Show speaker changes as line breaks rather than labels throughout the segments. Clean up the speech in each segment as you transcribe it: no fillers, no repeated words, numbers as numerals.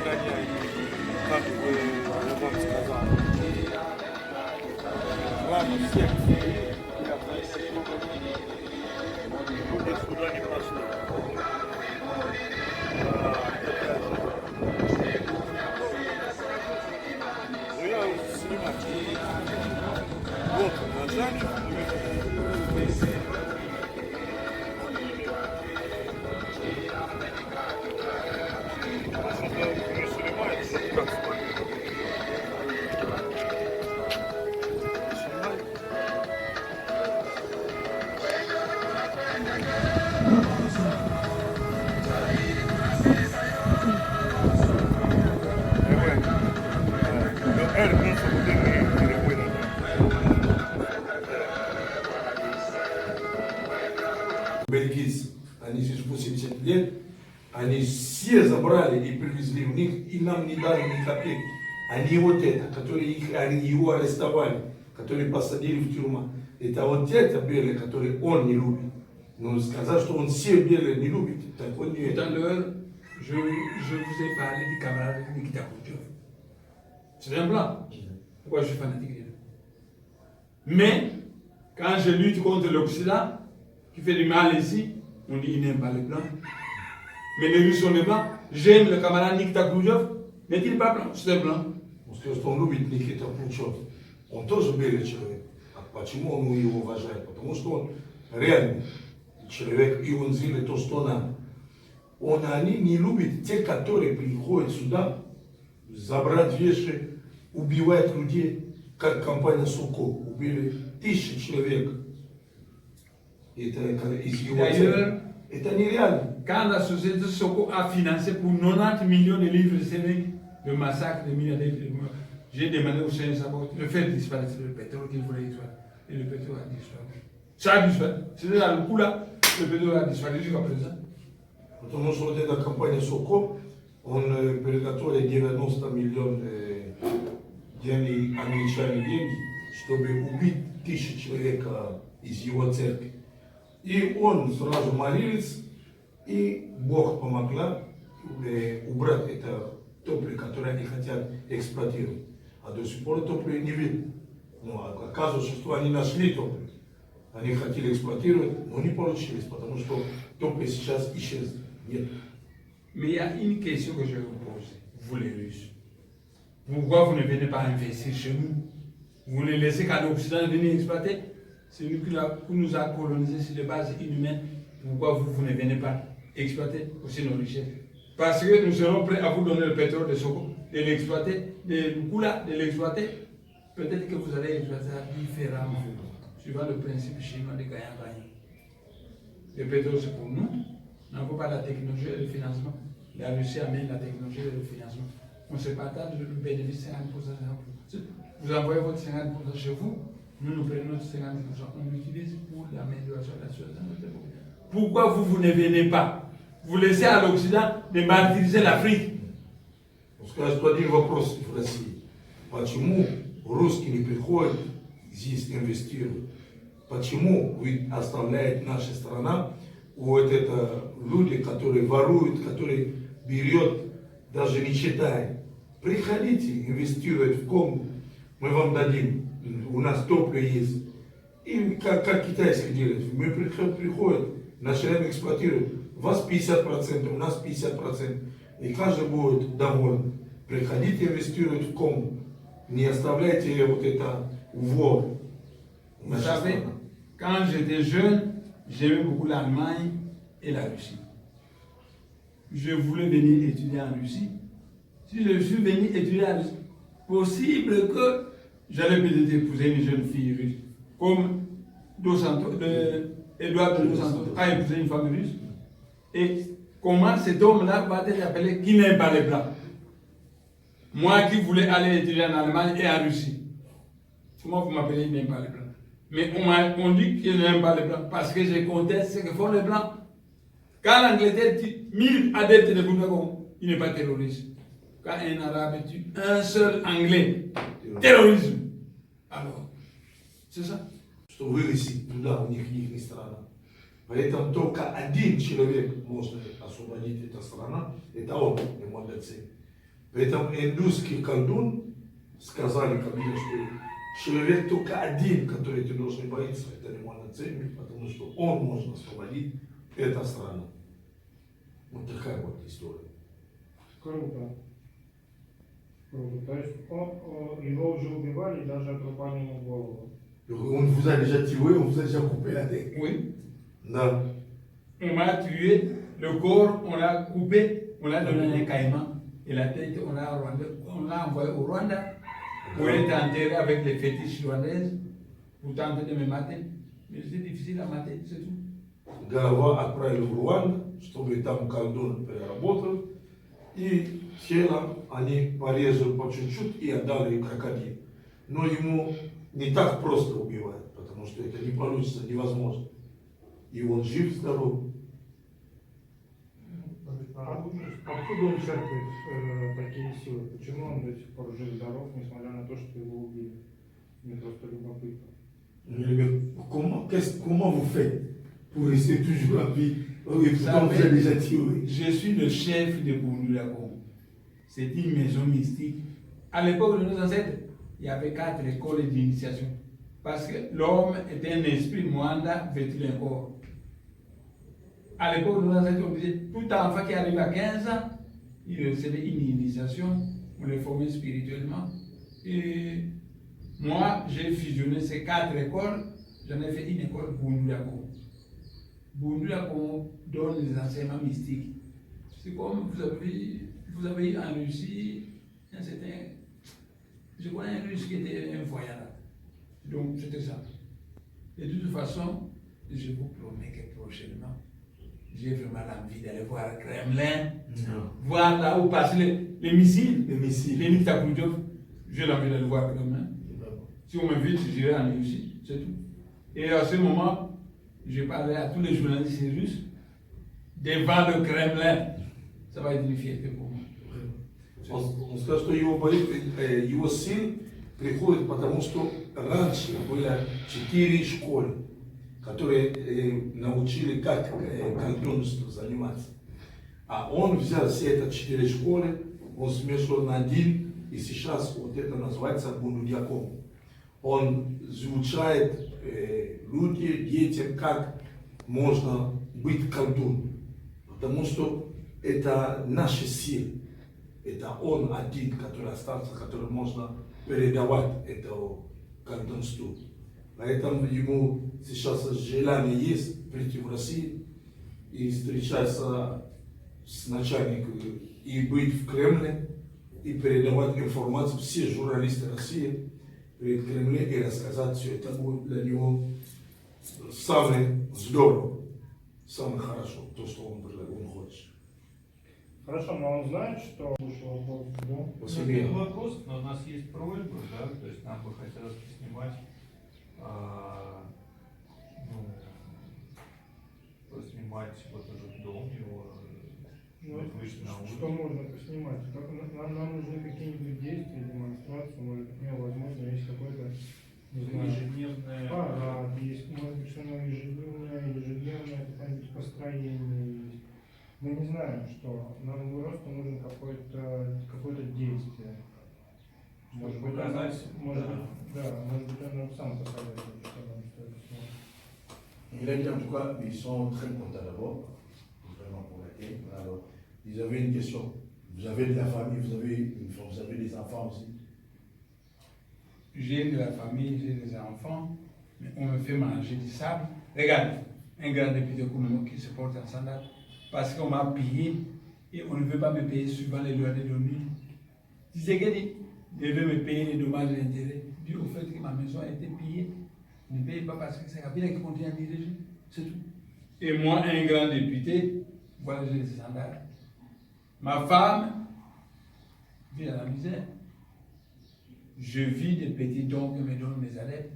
гоняет, как я вам сказал. Главное всех я люди сюда не пошли. Ну я снимаю. Вот нажали.
Бельгийцы, они здесь 80 лет, они все забрали и привезли в них, и нам не дали ни копейки. Они вот это, которые его арестовали, которые посадили в тюрьму. Это вот дядя белый, который он не любит. Но сказать, что он все белые не любит, так он не...
Tout à l'heure, je vous ai parlé du camarade Nikita Khrouchtchev. C'est un blanc. Pourquoi je suis fanatique de lui? Mais, quand je lutte contre l'Occident, qui fait du mal ici, on dit qu'il n'aime pas les blancs. Mais les Russes sont les blancs. J'aime le camarade Nikita Khrouchtchev, mais il n'est pas blanc, c'est un blanc.
Потому что он любит Никита Хрущев. Он тоже белый человек. А почему он его уважает? Потому что он реальный человек, и он сделает то, что надо. Они не любят тех, которые приходят сюда, забрать вещи, убивать людей, как компания Суко. Убили 1000 человек. Это из его цели. Это нереально.
Quand la société Soko a financé pour 90 millions de livres sterling le massacre des milliardaires, j'ai demandé au Seigneur Sabot de faire disparaître le pétrole qu'il voulait exploiter. Et le pétrole a disparu. Ça a disparu. C'est dans le coup là, le pétrole a disparu jusqu'à présent.
Потому что вот эта компания Соко, он приготовил 90 миллионов американских денег, чтобы убить 1000 человек из его церкви. И он сразу молился, и Бог помогла убрать это топливо, которое они хотят эксплуатировать. А до сих пор топливо не видно. Ну, оказывается, что они нашли топливо. Они хотели эксплуатировать, но не получилось, потому что топливо сейчас исчезло. Нет.
Mais il y a une question que je vais vous poser, vous les Russes. Pourquoi vous ne venez pas investir chez nous? Vous ne laissez qu'à l'Occident venir exploiter? C'est nous qui nous a colonisés sur des bases inhumaines. Pourquoi vous ne venez pas exploiter aussi nos richesses? Parce que nous serons prêts à vous donner le pétrole de Soko, de l'exploiter, de Lukula, de l'exploiter. Peut-être que vous allez exploiter ça différemment, suivant le principe chinois de gagnant-gagnant. Le pétrole, c'est pour nous. On n'avons pas la technologie et le financement. La Russie amène la technologie et le financement. On se partage le bénéfice 50%. Vous envoyez votre 50% chez vous, nous prenons notre 50%. On l'utilise pour l'amélioration de la situation. Pourquoi vous ne venez pas? Vous laissez à l'Occident de martyriser l'Afrique.
Скажет один вопрос в России. Почему русские не приходят здесь инвестируют? Почему вы оставляете нашу страну? Вот это люди, которые воруют, которые берут, даже не читая. Приходите, инвестируйте в Конго, мы вам дадим, у нас топливо есть. И как китайские делают, мы приходят, начинаем эксплуатировать, у вас 50%, у нас 50%, и каждый будет доволен. Приходите, инвестируйте в Конго, не оставляйте вот это вор.
Vous savez, quand j'étais jeune, j'aimais beaucoup l'Allemagne et la Russie. Je voulais venir étudier en Russie. Si je suis venu étudier en Russie, possible que j'allais peut-être épouser une jeune fille russe. Comme Edouard de Dos Santos a épousé une femme russe. Et comment cet homme-là va être appelé qui n'aime pas les blancs? Moi qui voulais aller étudier en Allemagne et en Russie. Comment vous m'appelez qui n'aime pas les blancs? Mais on dit qu'il n'aime pas les blancs parce que je conteste ce que font les blancs. Quand l'Angleterre tue 1000 adeptes de Bouddha, il n'est pas terroriste. Quand un arabe tue un seul anglais, terrorisme. Alors, c'est ça.
Что вывести туда, у них не страна. Поэтому только один человек может освободить эту страну, это он, Эммануэль. Поэтому индусский колдун сказали ко мне, что человек только один, который ты должен бояться, это Римана Церковь, потому что он может освободить эту страну. Вот такая вот история.
Круто. Круто. То есть его уже убивали и даже отрубали ему голову.
On vous a déjà tué, on vous a déjà coupé la tête.
Oui.
Non.
On m'a tué, le corps, on l'a coupé, on l'a donné un caïman. Et la tête, on l'a envoyé au Rwanda, où elle était enterrée avec les fétiches rwandaises, pour tenter de me mater. Mais c'était difficile à mater, c'est tout.
Голова отправили в Руанду, чтобы там колдун переработал. И тело они порезали по чуть-чуть и отдали крокодилу. Но ему не так просто убивать, потому что это не получится, невозможно. И он жив-здоров.
Откуда он черпает такие силы? Почему он до сих пор жив-здоров, несмотря на то, что его убили? Мне просто любопытно.
Comment vous faites pour rester toujours en vie et pourtant vous avez déjà tué?
Je suis le chef de Boundou-Lagon. C'est une maison mystique. À l'époque de nos ancêtres, il y avait 4 écoles d'initiation. Parce que l'homme était un esprit Mwanda vêtu d'un corps. À l'époque de nos ancêtres, on disait tout enfant qui arrive à 15 ans, il recevait une initiation, on le formait spirituellement. Et moi, j'ai fusionné ces 4 écoles, j'en ai fait une école Boundou-Lagon. Boundou-Lagon donne des enseignements mystiques. C'est comme vous avez eu en Russie un certain. Je connais un Russe qui était un voyant. Donc c'était ça. Et de toute façon, je vous promets que prochainement, j'ai vraiment l'envie d'aller voir le Kremlin, voir là où passent les missiles, les Nikita Khrouchtchev. J'ai l'envie d'aller voir le Kremlin. Si on m'invite, j'irai en Russie, c'est tout. Et à ce moment, je parlerai à tous les journalistes russes devant le Kremlin. Ça va être une fierté pour moi.
Он сказал, что его сын приходит, потому что раньше было 4 школы, которые научили, как колдунством заниматься. А он взял все эти 4 школы, он смешал на один, и сейчас вот это называется Бундудьяком. Он изучает людям, детям, как можно быть колдуном. Потому что это наши силы. Это он один, который остался, который можно передавать это колдунству. Поэтому ему сейчас желание есть прийти в Россию и встречаться с начальником и быть в Кремле и передавать информацию все журналисты России перед Кремлем и рассказать все. Это будет для него самое здорово, самое хорошо, то, что он хочет.
Хорошо, но он знает, что вышел в дом.
По себе.
Вопрос, но у нас есть просьба, да, то есть нам бы хотелось поснимать, поснимать вот этот дом, его
Ну,
вышли на улицу.
что можно поснимать? Нам нужны какие-нибудь действия, демонстрации, может быть, возможно, есть какой-то, не знаю,
Ежедневное.
парад, есть, может быть, что-нибудь ежедневное какое-нибудь построение есть. Мы не знаем, что нам просто нужно какое-то действие. Может быть,
Показать,
может
да.
быть, да, может быть, он нам сам посоветует, что нам стоит снять.
Il a dit en tout cas, ils sont très contents d'abord, vraiment pour l'accueil. Alors, ils avaient une question. Vous avez de la famille, vous avez une femme, vous avez des enfants aussi.
J'ai de la famille, j'ai des enfants, mais on me fait manger du sable. Regarde, un grand député comme moi qui se porte en sandales, parce qu'on m'a pillé et on ne veut pas me payer suivant les lois de l'ONU. Tshisekedi devait me payer les dommages et intérêts dû au fait que ma maison a été pillée. Ne paye pas parce que c'est Kabila qui continue à diriger, c'est tout. Et moi, un grand député, voilà, j'ai des sandales. Ma femme vit dans la misère. Je vis des petits dons que me donnent mes adeptes.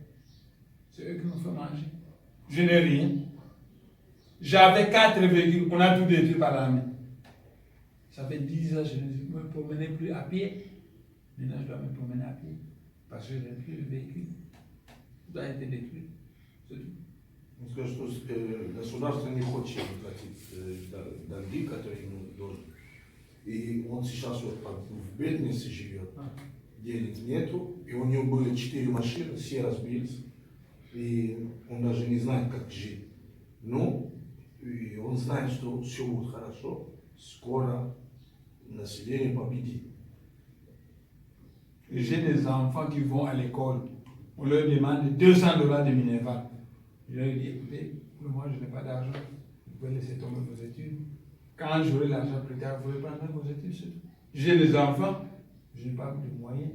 C'est eux qui me font manger. Je n'ai rien. J'avais 4 véhicules, on a tout détruit par la main. Ça fait 10 ans que je ne me promenais plus à pied. Maintenant, je dois me promener à pied. Parce que je n'ai plus de véhicule. Tout a été détruit. C'est tout.
Он сказал, что государство не хочет платить долги, которые ему должны. и он сейчас вот как в бедности живет, денег нету, и у него были 4 машины, все разбились, и он даже не знает, как жить. Ну, и он знает, что все будет хорошо, скоро население победит.
J'ai des enfants qui vont à l'école. On leur demande $200 de Minerva. Je leur dis, écoutez, moi je n'ai pas d'argent. Vous pouvez laisser tomber vos études. Quand j'aurai l'argent plus tard, vous pouvez prendre vos études. C'est tout. J'ai des enfants, je n'ai pas de moyens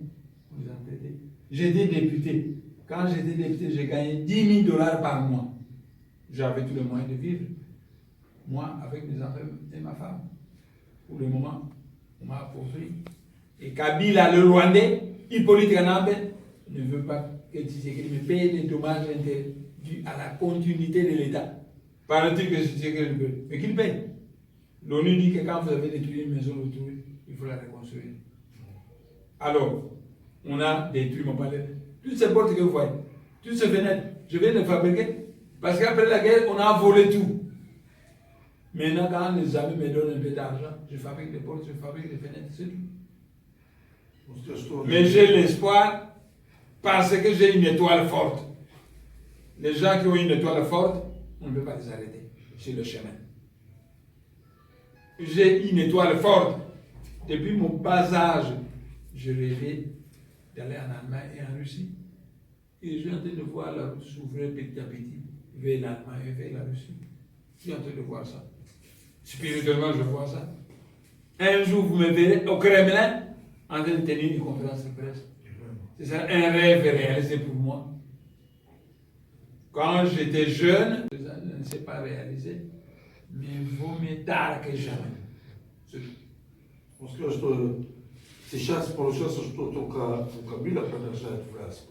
pour les entêter. J'ai été député. Quand j'étais député, j'ai gagné $10 000 par mois. J'avais tous les moyens de vivre. Moi, avec mes enfants et ma femme. Pour le moment, on m'a appauvri. Et Kabila, le Rwandais, Hippolyte Kanambe, ne veut pas que Tshisekedi me paye les dommages dus à la continuité de l'État. Paraît-il que Tshisekedi veut, mais qu'il paye. L'ONU dit que quand vous avez détruit une maison d'autrui, il faut la reconstruire. Alors, on a détruit mon palais. Toutes ces portes que vous voyez, toutes ces fenêtres, je viens de les fabriquer. Parce qu'après la guerre, on a volé tout. Maintenant, quand les amis me donnent un peu d'argent, je fabrique des portes, je fabrique des fenêtres, c'est tout. Mais j'ai l'espoir parce que j'ai une étoile forte. Les gens qui ont une étoile forte, on ne peut pas les arrêter sur le chemin. J'ai une étoile forte. Depuis mon bas âge, je rêvais d'aller en Allemagne et en Russie. Et je suis en train de voir la route s'ouvrir petit à petit vers l'Allemagne et vers la Russie. Je suis en train de voir ça. Spirituellement, je vois ça. Un jour, vous me verrez au Kremlin en train de tenir une conférence de presse. C'est ça, un rêve réalisé pour moi. Quand j'étais jeune, ça ne s'est pas réalisé, mais vaut mieux tard que jamais.
Он сказал, что сейчас получается, что только Кабила продолжает власть.